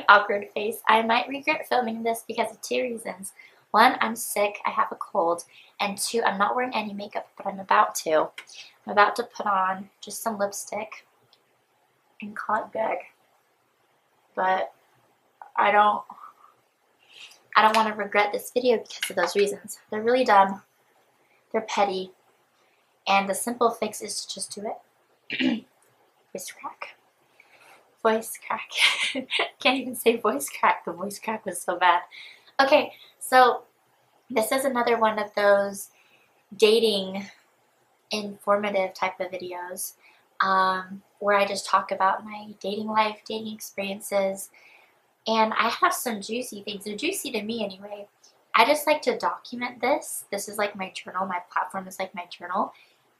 Awkward face. I might regret filming this because of two reasons. One, I'm sick, I have a cold, and two, I'm not wearing any makeup, but I'm about to. I'm about to put on just some lipstick and call it good. But I don't want to regret this video because of those reasons. They're really dumb, they're petty, and the simple fix is to just do it. Voice crack. Voice crack. Can't even say voice crack. The voice crack was so bad. Okay, so this is another one of those dating informative type of videos where I just talk about my dating life, dating experiences, and I have some juicy things. They're juicy to me anyway. I just like to document this. This is like my journal. My platform is like my journal.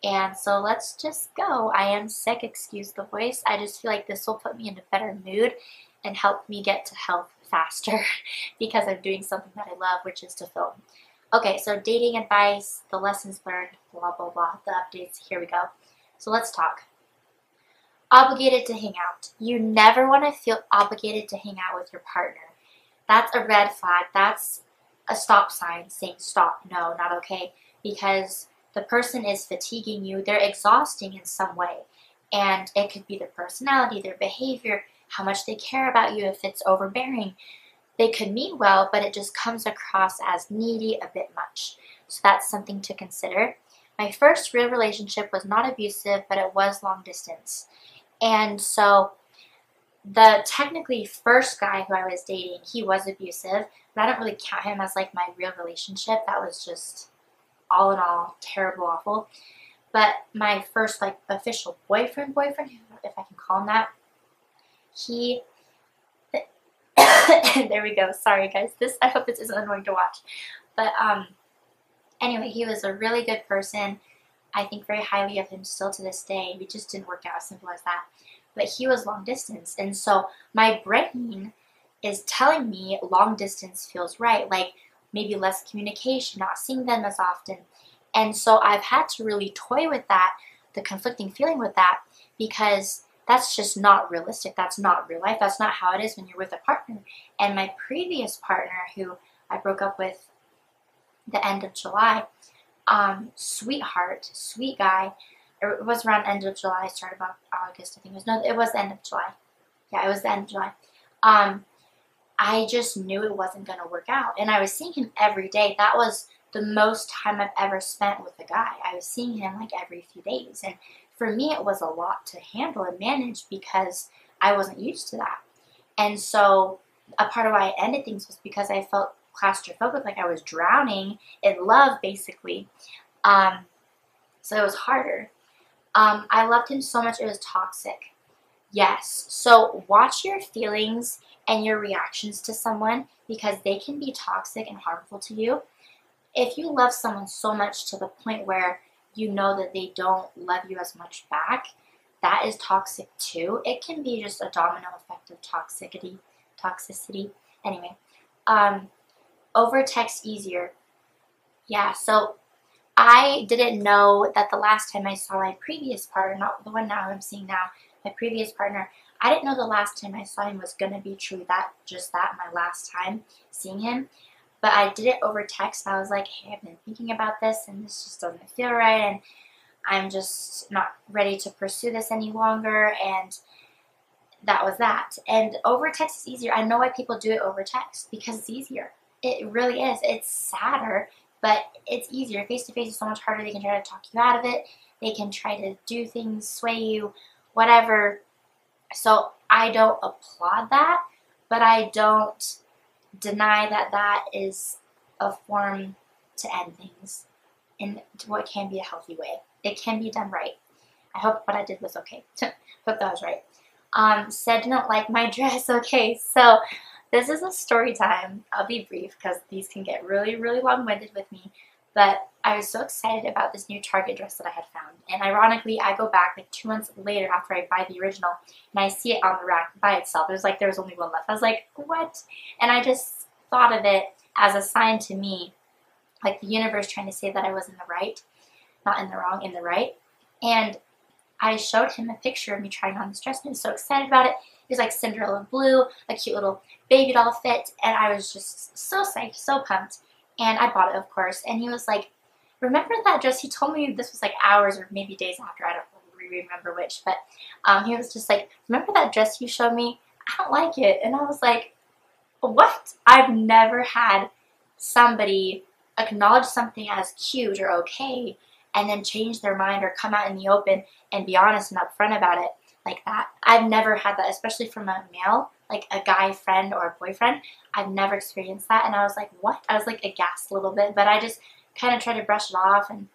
And so let's just go. I am sick, excuse the voice. I just feel like this will put me in a better mood and help me get to health faster because I'm doing something that I love, which is to film. Okay, so dating advice, the lessons learned, blah, blah, blah, the updates. Here we go. So let's talk. Obligated to hang out. You never want to feel obligated to hang out with your partner. That's a red flag. That's a stop sign saying stop. No, not okay. Because the person is fatiguing you. They're exhausting in some way. And it could be their personality, their behavior, how much they care about you, if it's overbearing. They could mean well, but it just comes across as needy a bit much. So that's something to consider. My first real relationship was not abusive, but it was long distance. And so the technically first guy who I was dating, he was abusive, but I don't really count him as like my real relationship. That was just all in all terrible, awful. But my first like official boyfriend, if I can call him that, he there we go. Sorry guys. I hope this isn't annoying to watch. But anyway, he was a really good person. I think very highly of him still to this day. We just didn't work out, as simple as that. But he was long distance. And so my brain is telling me long distance feels right. Like maybe less communication, not seeing them as often. And so I've had to really toy with that, the conflicting feeling with that, because that's just not realistic. That's not real life. That's not how it is when you're with a partner. And my previous partner, who I broke up with the end of July, sweetheart, sweet guy. It was around end of July, started about August, I think it was. No, it was the end of July. Yeah, it was the end of July. I just knew it wasn't going to work out. And I was seeing him every day. That was the most time I've ever spent with a guy. I was seeing him like every few days. And for me, it was a lot to handle and manage because I wasn't used to that. And so a part of why I ended things was because I felt claustrophobic, like I was drowning in love, basically. So it was harder. I loved him so much, it was toxic. Yes. So watch your feelings and your reactions to someone because they can be toxic and harmful to you. If you love someone so much to the point where you know that they don't love you as much back, that is toxic too. It can be just a domino effect of toxicity. Anyway, over text easier. Yeah, so I didn't know that the last time I saw my previous partner, not the one now I'm seeing now, my previous partner, I didn't know the last time I saw him was going to be truly just that, my last time seeing him. But I did it over text. I was like, hey, I've been thinking about this and this just doesn't feel right and I'm just not ready to pursue this any longer, and that was that. And over text is easier. I know why people do it over text, because it's easier. It really is. It's sadder, but it's easier. Face to face is so much harder. They can try to talk you out of it. They can try to do things, sway you, whatever. So I don't applaud that, but I don't deny that that is a form to end things in what can be a healthy way. It can be done right. I hope what I did was okay. Hope that was right. Said didn't like my dress. Okay, so this is a story time. I'll be brief because these can get really, really long-winded with me. But I was so excited about this new Target dress that I had found. And ironically, I go back like 2 months later after I buy the original and I see it on the rack by itself. It was like there was only one left. I was like, what? And I just thought of it as a sign to me, like the universe trying to say that I was in the right, not in the wrong, in the right. And I showed him a picture of me trying on this dress and he was so excited about it. It was like Cinderella blue, a cute little baby doll fit, and I was just so psyched, so pumped. And I bought it, of course, and he was like, remember that dress? He told me this was like hours or maybe days after, I don't really remember which, but he was just like, remember that dress you showed me? I don't like it. And I was like, what? I've never had somebody acknowledge something as cute or okay and then change their mind or come out in the open and be honest and upfront about it like that. I've never had that, especially from a male, like a guy friend or a boyfriend. I've never experienced that, and I was like, what? I was like aghast a little bit, but I just kind of tried to brush it off and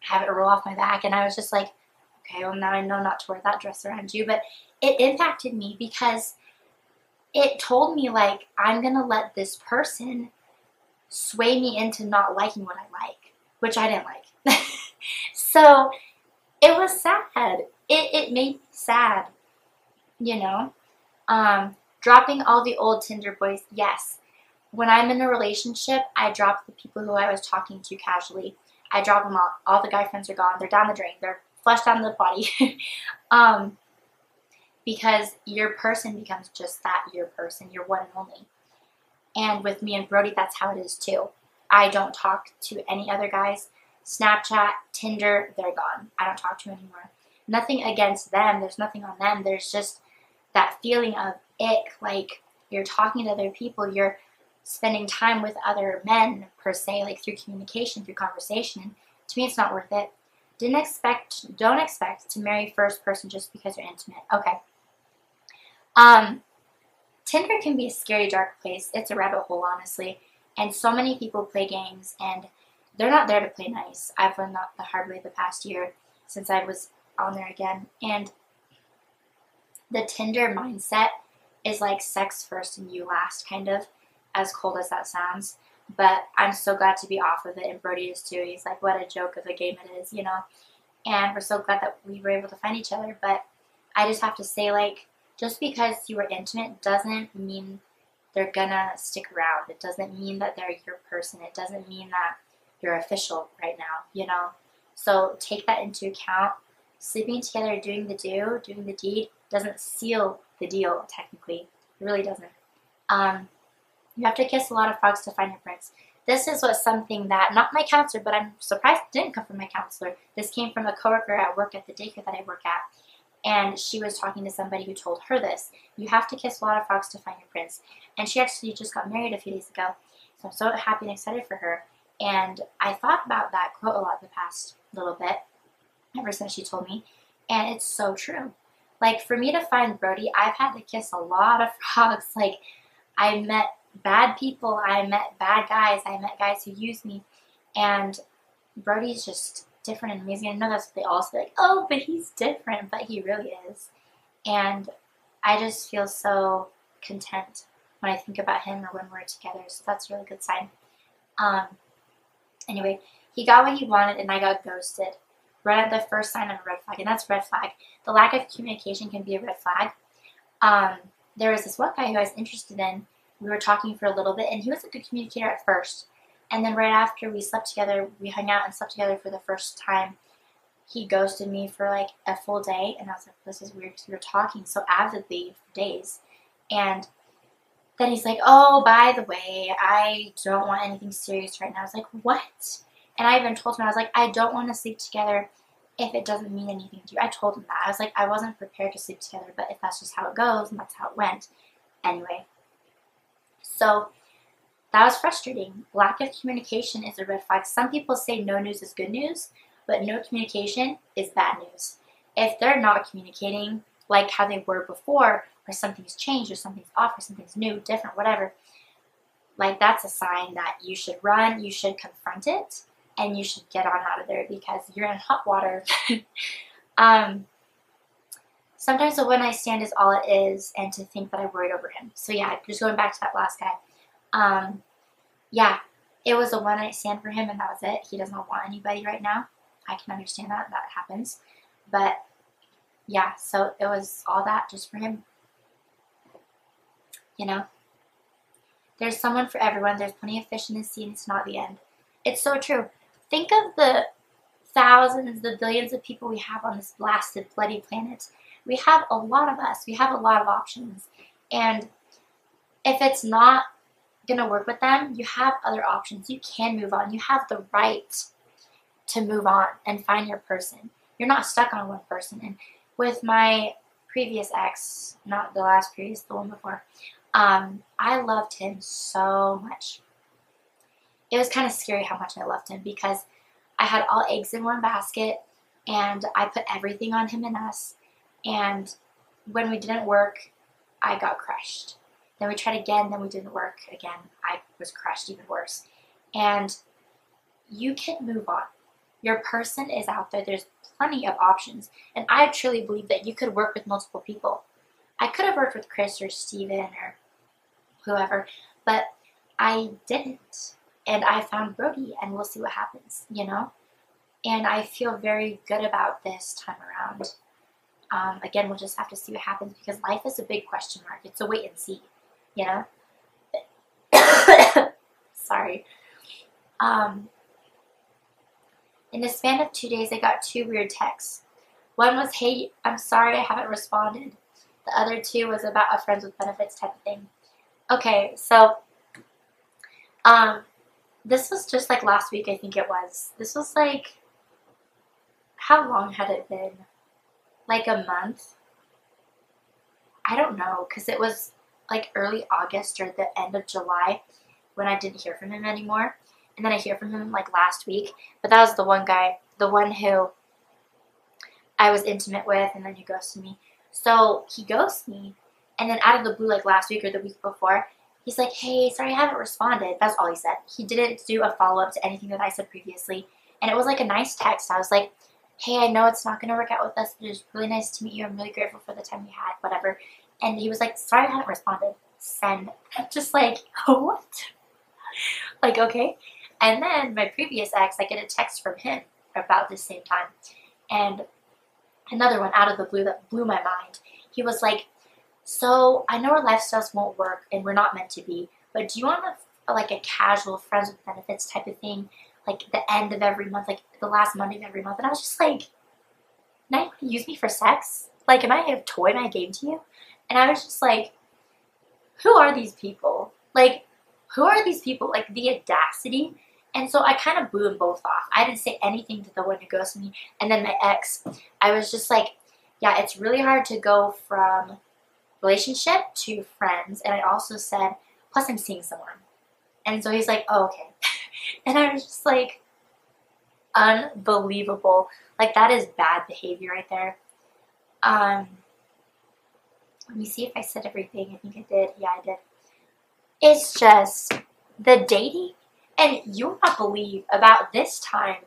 have it roll off my back, and I was just like, okay, well, now I know not to wear that dress around you. But it impacted me because it told me, like, I'm going to let this person sway me into not liking what I like, which I didn't like. So it was sad. It made me sad, you know. Dropping all the old Tinder boys, yes. When I'm in a relationship, I drop the people who I was talking to casually. I drop them all. All the guy friends are gone. They're down the drain. They're flushed down the body. Because your person becomes just that, your person, your one and only. And with me and Brody, that's how it is too. I don't talk to any other guys. Snapchat, Tinder, they're gone. I don't talk to them anymore. Nothing against them. There's nothing on them. There's just that feeling of ick, like you're talking to other people, you're spending time with other men, per se, like through communication, through conversation. To me, it's not worth it. Don't expect to marry first person just because you're intimate. Okay. Tinder can be a scary, dark place. It's a rabbit hole, honestly. And so many people play games, and they're not there to play nice. I've learned that the hard way the past year since I was on there again. And the Tinder mindset is like sex first and you last, kind of, as cold as that sounds. But I'm so glad to be off of it, and Brody is too. He's like, what a joke of a game it is, you know. And we're so glad that we were able to find each other. But I just have to say, like, just because you were intimate doesn't mean they're gonna stick around. It doesn't mean that they're your person. It doesn't mean that you're official right now, you know. So take that into account. Sleeping together, doing the deed, doesn't seal the deal, technically. It really doesn't. You have to kiss a lot of frogs to find your prince. This is something that, not my counselor, but I'm surprised it didn't come from my counselor. This came from a coworker at work at the daycare that I work at. And she was talking to somebody who told her this. You have to kiss a lot of frogs to find your prince. And she actually just got married a few days ago. So I'm so happy and excited for her. And I thought about that quote a lot the past little bit, ever since she told me. And it's so true. Like, for me to find Brody, I've had to kiss a lot of frogs. Like, I met bad people. I met bad guys. I met guys who used me. And Brody's just different and amazing. I know that's what they all say, like, oh, but he's different. But he really is. And I just feel so content when I think about him or when we're together. So that's a really good sign. Anyway, he got what he wanted and I got ghosted. Right at the first sign of a red flag, and that's red flag. The lack of communication can be a red flag. There was this one guy who I was interested in. We were talking for a little bit, and he was a good communicator at first. And then right after we slept together, we hung out and slept together for the first time, he ghosted me for like a full day. And I was like, this is weird because we were talking so avidly for days. And then he's like, oh, by the way, I don't want anything serious right now. I was like, what? And I even told him, I was like, I don't want to sleep together if it doesn't mean anything to you. I told him that. I was like, I wasn't prepared to sleep together, but if that's just how it goes, and that's how it went. Anyway. So that was frustrating. Lack of communication is a red flag. Some people say no news is good news, but no communication is bad news. If they're not communicating like how they were before, or something's changed, or something's off, or something's new, different, whatever, like that's a sign that you should run, you should confront it, and you should get on out of there because you're in hot water. Sometimes the one night stand is all it is, and to think that I worried over him. So yeah, just going back to that last guy. Yeah, it was a one night stand for him, and that was it. He doesn't want anybody right now. I can understand that. That happens. But yeah, so it was all that just for him. You know? There's someone for everyone. There's plenty of fish in the sea, and it's not the end. It's so true. Think of the thousands, the billions of people we have on this blasted, bloody planet. We have a lot of us. We have a lot of options. And if it's not going to work with them, you have other options. You can move on. You have the right to move on and find your person. You're not stuck on one person. And with my previous ex, not the last previous, the one before, I loved him so much. It was kind of scary how much I loved him because I had all eggs in one basket and I put everything on him and us. And when we didn't work, I got crushed. Then we tried again, then we didn't work again. I was crushed even worse. And you can move on. Your person is out there. There's plenty of options. And I truly believe that you could work with multiple people. I could have worked with Chris or Steven or whoever, but I didn't. And I found Brody, and we'll see what happens, you know? And I feel very good about this time around. Again, we'll just have to see what happens because life is a big question mark. It's a wait and see, you know? Sorry. In the span of 2 days, I got 2 weird texts. One was, hey, I'm sorry I haven't responded. The other 2 was about a friends with benefits type of thing. Okay, so this was just like last week, I think it was. This was like, how long had it been? Like a month? I don't know, because it was like early August or the end of July when I didn't hear from him anymore. And then I hear from him like last week. But that was the one guy, the one who I was intimate with, and then he ghosted me. So he ghosted me, and then out of the blue, like last week or the week before, he's like, hey, sorry I haven't responded. That's all he said. He didn't do a follow-up to anything that I said previously. And it was like a nice text. I was like, hey, I know it's not going to work out with us, but it was really nice to meet you. I'm really grateful for the time we had, whatever. And he was like, sorry I haven't responded. Send. I'm just like, what? Like, okay. And then my previous ex, I get a text from him about the same time. And another one out of the blue that blew my mind. He was like, so I know our lifestyles won't work and we're not meant to be, but do you want like a casual friends with benefits type of thing, like the end of every month, like the last Monday of every month? And I was just like, now you want to use me for sex? Like, am I a toy in my game to you? And I was just like, who are these people? Like, who are these people? Like, the audacity. And so I kind of blew them both off. I didn't say anything to the one who ghosted me. And then my ex, I was just like, yeah, it's really hard to go from relationship to friends. And I also said, plus I'm seeing someone. And so he's like, oh, okay. And I was just like, unbelievable. Like, that is bad behavior right there. Let me see if I said everything. I think I did. Yeah, I did. It's just the dating. And you'll not believe about this time,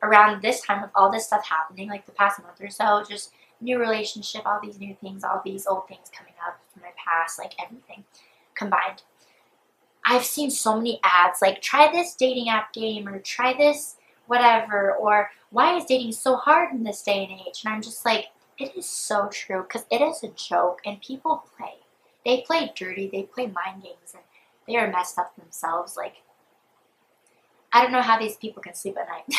around this time of all this stuff happening, like the past month or so, just new relationship, all these new things, all these old things coming up from my past, like everything combined. I've seen so many ads, like try this dating app game or try this whatever, or why is dating so hard in this day and age? And I'm just like, it is so true because it is a joke and people play. They play dirty, they play mind games, and they are messed up themselves. Like, I don't know how these people can sleep at night.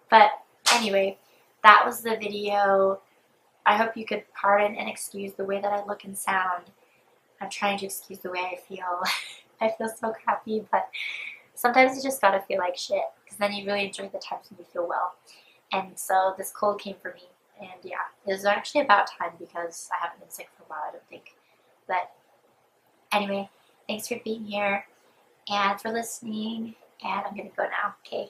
But anyway, that was the video. I hope you could pardon and excuse the way that I look and sound. I'm trying to excuse the way I feel. I feel so crappy, but sometimes you just gotta feel like shit, because then you really enjoy the times when you feel well. And so this cold came for me, and yeah, it was actually about time because I haven't been sick for a while, I don't think. But anyway, thanks for being here and for listening, and I'm gonna go now. Okay.